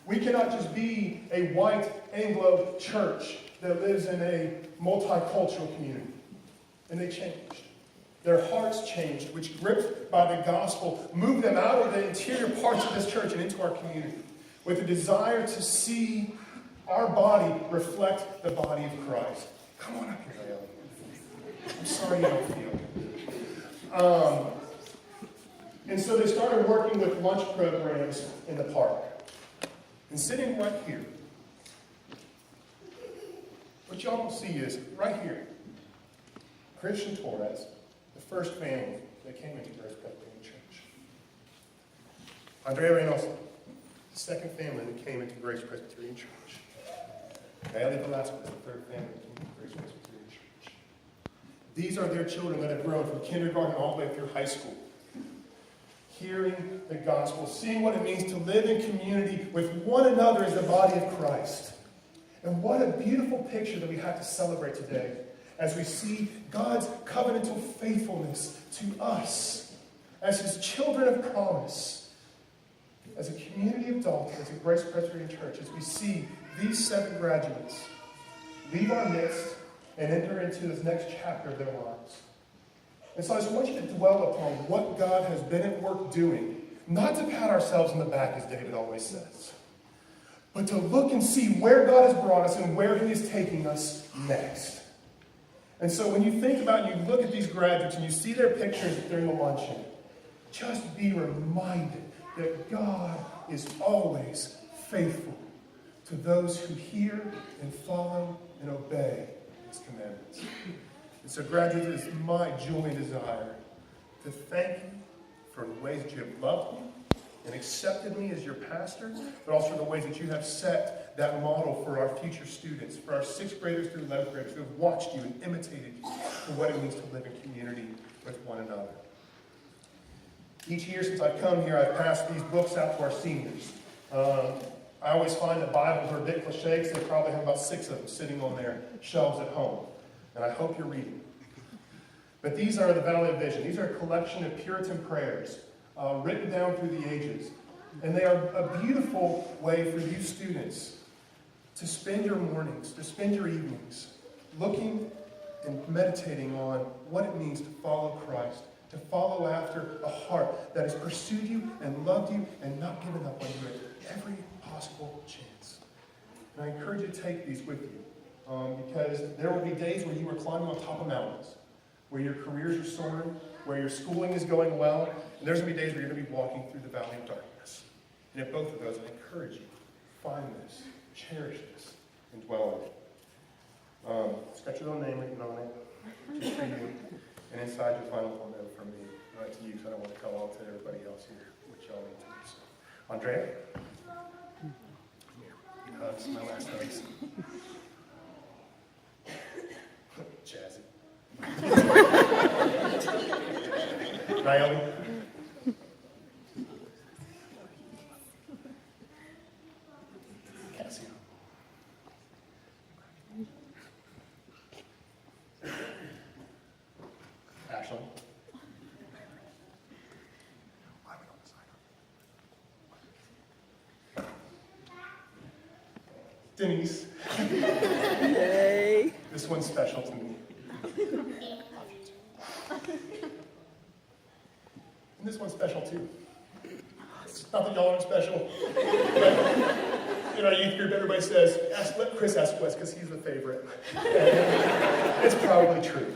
We cannot just be a white Anglo church that lives in a multicultural community. And they changed. Their hearts changed, which, gripped by the gospel, moved them out of the interior parts of this church and into our community with a desire to see our body reflect the body of Christ. Come on up here, Nayeli. I'm sorry you don't feel it. And so they started working with lunch programs in the park. And sitting right here, what y'all will see is, right here, Christian Torres, the first family that came into Grace Presbyterian Church. Andreia Reynoso, the second family that came into Grace Presbyterian Church. Nayeli Velasquez, the third family that came into Grace Presbyterian Church. These are their children that have grown from kindergarten all the way through high school. Hearing the gospel, seeing what it means to live in community with one another as the body of Christ. And what a beautiful picture that we have to celebrate today as we see God's covenantal faithfulness to us as his children of promise, as a community of Dalton, as a Grace Presbyterian Church, as we see these 7 graduates leave our midst and enter into this next chapter of their lives. And so I just want you to dwell upon what God has been at work doing, not to pat ourselves on the back, as David always says, but to look and see where God has brought us and where he is taking us next. And so when you think about and you look at these graduates and you see their pictures during the luncheon, just be reminded that God is always faithful to those who hear and follow and obey his commandments. And so, graduates, it is my joy and desire to thank you for the ways that you have loved me and accepted me as your pastor, but also the ways that you have set that model for our future students, for our 6th graders through 11th graders who have watched you and imitated you for what it means to live in community with one another. Each year since I've come here, I've passed these books out to our seniors. I always find that Bibles are a bit cliche, because they probably have about 6 of them sitting on their shelves at home. And I hope you're reading. But these are the Valley of Vision. These are a collection of Puritan prayers written down through the ages. And they are a beautiful way for you students to spend your mornings, to spend your evenings, looking and meditating on what it means to follow Christ, to follow after a heart that has pursued you and loved you and not given up on you at every possible chance. And I encourage you to take these with you. Because there will be days where you are climbing on top of mountains, where your careers are soaring, where your schooling is going well, and there's going to be days where you're going to be walking through the valley of darkness. And at both of those, I encourage you, find this, cherish this, and dwell in it. It's got your little name written on it, just for you, and inside your final note from me, right to you, because I don't want to tell all to everybody else here what y'all need to do. So, Andreia? Here. This is my last hugs. Jazzy. Nayeli. Cassie. Ashlyn. Why are we on the side? Denise. Yay. This one's special to me. And this one's special too. It's not that y'all aren't special. But in our youth group, everybody says, let Chris ask Wes because he's the favorite. It's probably true.